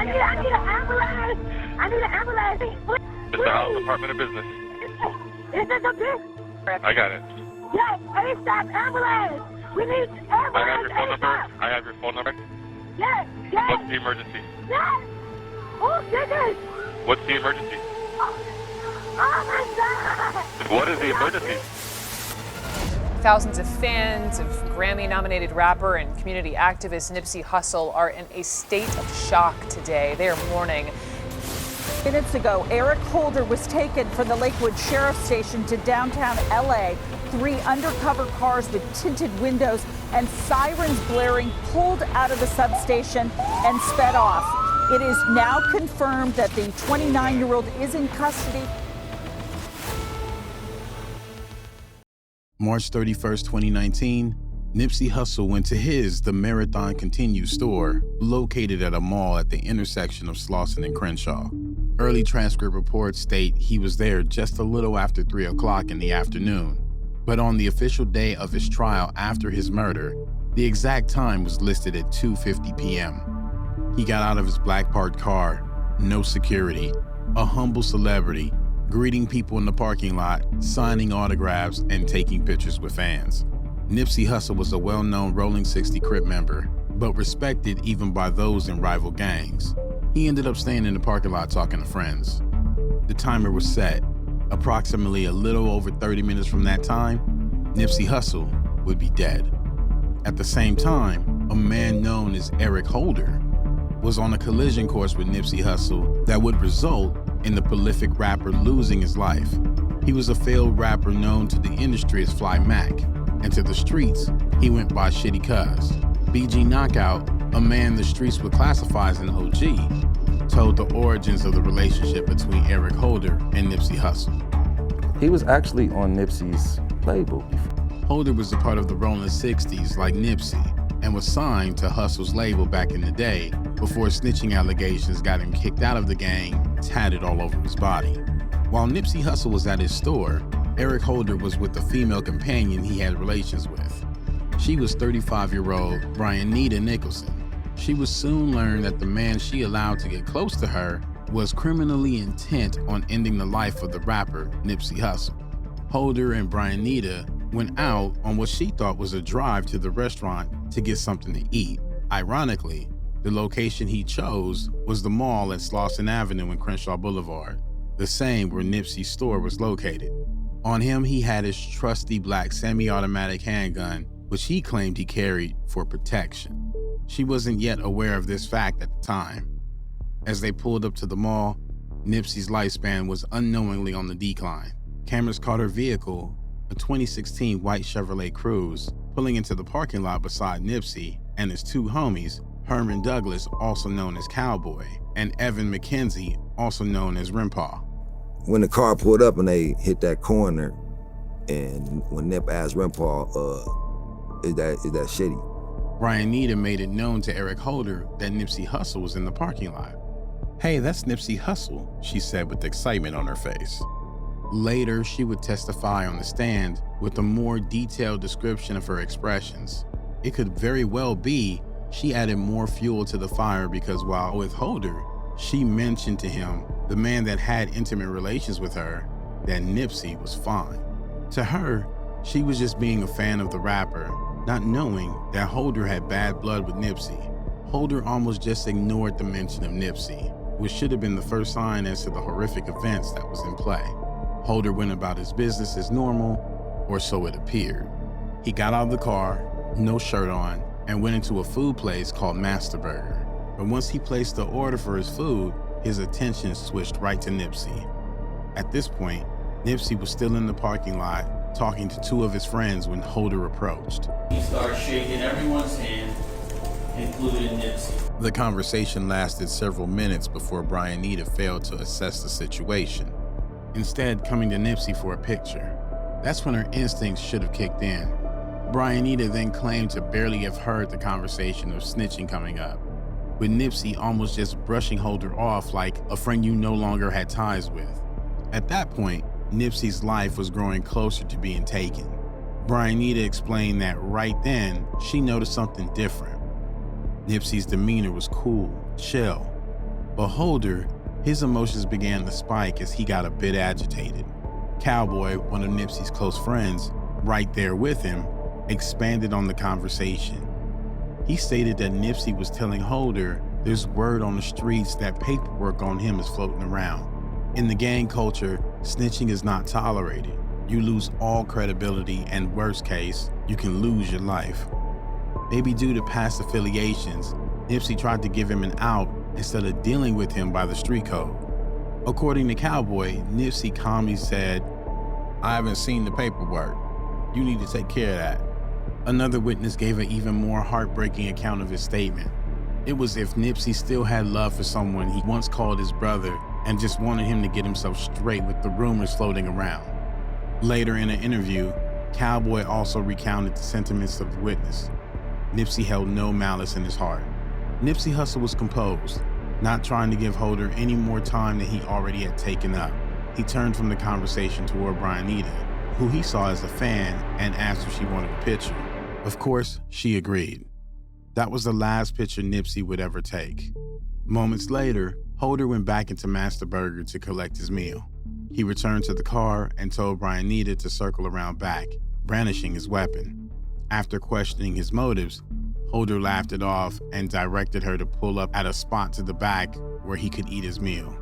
I need an ambulance. I need an ambulance. Mr. House, Department of Business. Is this a bitch? I got it. Yes, ASAP ambulance. We need ambulance. I have your phone number. ASAP. I have your phone number. Yes, yes. What's the emergency? Yes. Oh, goodness. What's the emergency? Oh, my God. What is the emergency? Thousands of fans of Grammy-nominated rapper and community activist Nipsey Hussle are in a state of shock today. They are mourning. Minutes ago, Eric Holder was taken from the Lakewood Sheriff's Station to downtown LA. 3 undercover cars with tinted windows and sirens blaring pulled out of the substation and sped off. It is now confirmed that the 29-year-old is in custody. March 31st, 2019, Nipsey Hussle went to the Marathon Continue store, located at a mall at the intersection of Slauson and Crenshaw. Early transcript reports state he was there just a little after 3 o'clock in the afternoon. But on the official day of his trial after his murder, the exact time was listed at 2:50 p.m. He got out of his black parked car, no security, a humble celebrity, greeting people in the parking lot, signing autographs, and taking pictures with fans. Nipsey Hussle was a well-known Rolling 60 Crip member, but respected even by those in rival gangs. He ended up staying in the parking lot talking to friends. The timer was set. Approximately a little over 30 minutes from that time, Nipsey Hussle would be dead. At the same time, a man known as Eric Holder was on a collision course with Nipsey Hussle that would result in the prolific rapper losing his life. He was a failed rapper known to the industry as Fly Mac, and to the streets, he went by Shitty Cuz. BG Knockout, a man the streets would classify as an OG, told the origins of the relationship between Eric Holder and Nipsey Hussle. He was actually on Nipsey's label. Holder was a part of the Rolling 60s like Nipsey, and was signed to Hussle's label back in the day before snitching allegations got him kicked out of the gang, tatted all over his body. While Nipsey Hussle was at his store, Eric Holder was with a female companion he had relations with. She was 35-year-old Brianita Nicholson. She would soon learn that the man she allowed to get close to her was criminally intent on ending the life of the rapper Nipsey Hussle. Holder and Brianita went out on what she thought was a drive to the restaurant to get something to eat. Ironically, the location he chose was the mall at Slauson Avenue and Crenshaw Boulevard, the same where Nipsey's store was located. On him, he had his trusty black semi-automatic handgun, which he claimed he carried for protection. She wasn't yet aware of this fact at the time. As they pulled up to the mall, Nipsey's lifespan was unknowingly on the decline. Cameras caught her vehicle, a 2016 white Chevrolet Cruze, pulling into the parking lot beside Nipsey and his 2 homies, Herman Douglas, also known as Cowboy, and Evan McKenzie, also known as Rimpaw. When the car pulled up and they hit that corner, and when Nip asked Rimpaw, is that Shitty? Brianita made it known to Eric Holder that Nipsey Hussle was in the parking lot. "Hey, that's Nipsey Hussle," she said with excitement on her face. Later, she would testify on the stand with a more detailed description of her expressions. It could very well be she added more fuel to the fire because while with Holder, she mentioned to him, the man that had intimate relations with her, that Nipsey was fine. To her, she was just being a fan of the rapper, not knowing that Holder had bad blood with Nipsey. Holder almost just ignored the mention of Nipsey, which should have been the first sign as to the horrific events that was in play. Holder went about his business as normal, or so it appeared. He got out of the car, no shirt on, and went into a food place called Master Burger. But once he placed the order for his food, his attention switched right to Nipsey. At this point, Nipsey was still in the parking lot talking to 2 of his friends when Holder approached. He started shaking everyone's hand, including Nipsey. The conversation lasted several minutes before Brianita failed to assess the situation, instead coming to Nipsey for a picture. That's when her instincts should have kicked in. Brianita then claimed to barely have heard the conversation of snitching coming up, with Nipsey almost just brushing Holder off like a friend you no longer had ties with. At that point, Nipsey's life was growing closer to being taken. Brianita explained that right then, she noticed something different. Nipsey's demeanor was cool, chill. But Holder, his emotions began to spike as he got a bit agitated. Cowboy, one of Nipsey's close friends, right there with him, expanded on the conversation. He stated that Nipsey was telling Holder there's word on the streets that paperwork on him is floating around. In the gang culture, snitching is not tolerated. You lose all credibility, and worst case, you can lose your life. Maybe due to past affiliations, Nipsey tried to give him an out instead of dealing with him by the street code. According to Cowboy, Nipsey calmly said, "I haven't seen the paperwork. You need to take care of that." Another witness gave an even more heartbreaking account of his statement. It was as if Nipsey still had love for someone he once called his brother and just wanted him to get himself straight with the rumors floating around. Later in an interview, Cowboy also recounted the sentiments of the witness. Nipsey held no malice in his heart. Nipsey Hussle was composed, not trying to give Holder any more time than he already had taken up. He turned from the conversation toward Brianita, who he saw as a fan, and asked if she wanted a picture. Of course, she agreed. That was the last picture Nipsey would ever take. Moments later, Holder went back into Master Burger to collect his meal. He returned to the car and told Brianita to circle around back, brandishing his weapon. After questioning his motives, Holder laughed it off and directed her to pull up at a spot to the back where he could eat his meal.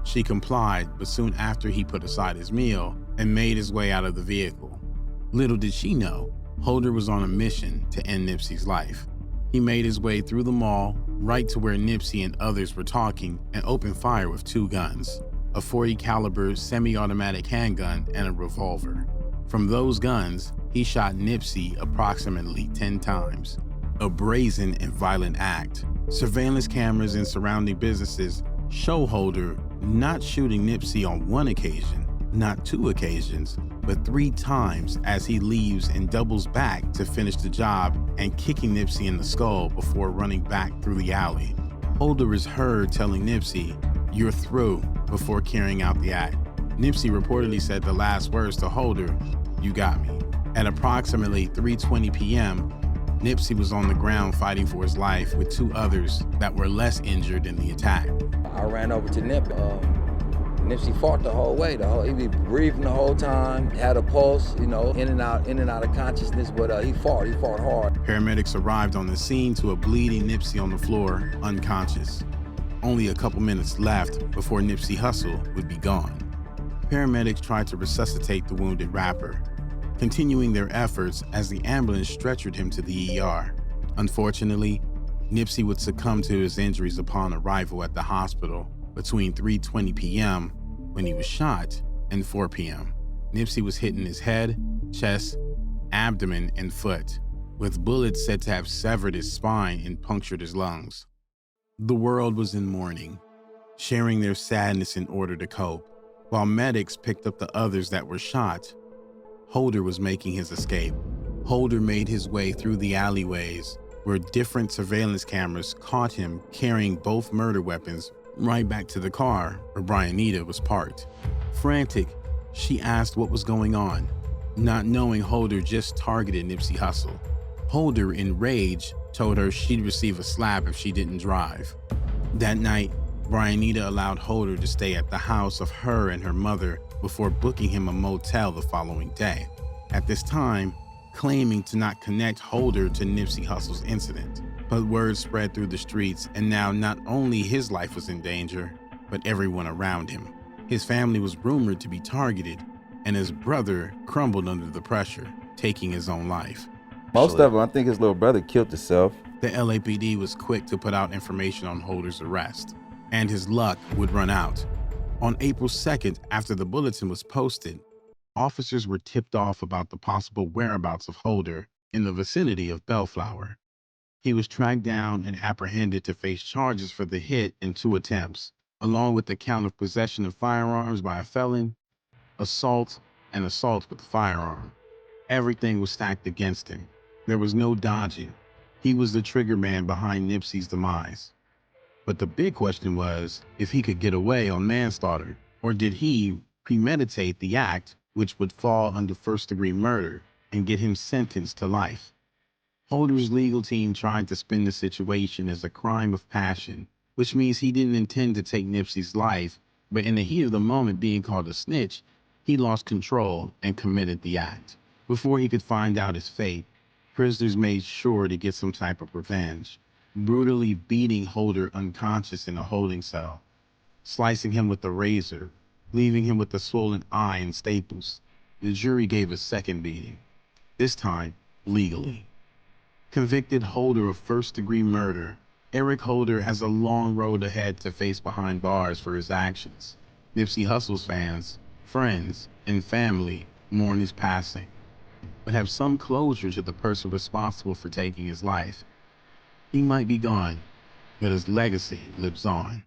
She complied, but soon after he put aside his meal and made his way out of the vehicle. Little did she know, Holder was on a mission to end Nipsey's life. He made his way through the mall, right to where Nipsey and others were talking, and opened fire with 2 guns, a .40 caliber semi-automatic handgun and a revolver. From those guns, he shot Nipsey approximately 10 times. A brazen and violent act. Surveillance cameras in surrounding businesses show Holder not shooting Nipsey on 1 occasion, not 2 occasions, but 3 times as he leaves and doubles back to finish the job and kicking Nipsey in the skull before running back through the alley. Holder is heard telling Nipsey, "You're through," before carrying out the act. Nipsey reportedly said the last words to Holder, "You got me." At approximately 3:20 p.m., Nipsey was on the ground fighting for his life with 2 others that were less injured in the attack. I ran over to Nip. Nipsey fought the whole way. He was breathing the whole time, had a pulse, in and out of consciousness, but he fought hard. Paramedics arrived on the scene to a bleeding Nipsey on the floor, unconscious. Only a couple minutes left before Nipsey Hussle would be gone. Paramedics tried to resuscitate the wounded rapper, continuing their efforts as the ambulance stretchered him to the ER. Unfortunately, Nipsey would succumb to his injuries upon arrival at the hospital between 3:20 p.m. when he was shot and 4 p.m. Nipsey was hit in his head, chest, abdomen, and foot, with bullets said to have severed his spine and punctured his lungs. The world was in mourning, sharing their sadness in order to cope. While medics picked up the others that were shot, Holder was making his escape. Holder made his way through the alleyways where different surveillance cameras caught him carrying both murder weapons right back to the car where Brianita was parked. Frantic, she asked what was going on, not knowing Holder just targeted Nipsey Hussle. Holder, in rage, told her she'd receive a slap if she didn't drive. That night, Brianita allowed Holder to stay at the house of her and her mother before booking him a motel the following day. At this time, claiming to not connect Holder to Nipsey Hussle's incident. But word spread through the streets, and now not only his life was in danger, but everyone around him. His family was rumored to be targeted, and his brother crumbled under the pressure, taking his own life. Most of them, I think his little brother killed himself. The LAPD was quick to put out information on Holder's arrest, and his luck would run out. On April 2nd, after the bulletin was posted, officers were tipped off about the possible whereabouts of Holder in the vicinity of Bellflower. He was tracked down and apprehended to face charges for the hit in 2 attempts, along with the count of possession of firearms by a felon, assault, and assault with a firearm. Everything was stacked against him. There was no dodging. He was the trigger man behind Nipsey's demise. But the big question was if he could get away on manslaughter, or did he premeditate the act, which would fall under first-degree murder and get him sentenced to life. Holder's legal team tried to spin the situation as a crime of passion, which means he didn't intend to take Nipsey's life, but in the heat of the moment being called a snitch, he lost control and committed the act. Before he could find out his fate, prisoners made sure to get some type of revenge, brutally beating Holder unconscious in a holding cell, slicing him with a razor, leaving him with a swollen eye and staples. The jury gave a second beating, this time legally. Convicted Holder of first-degree murder, Eric Holder has a long road ahead to face behind bars for his actions. Nipsey Hussle's fans, friends, and family mourn his passing, but have some closure to the person responsible for taking his life. He might be gone, but his legacy lives on.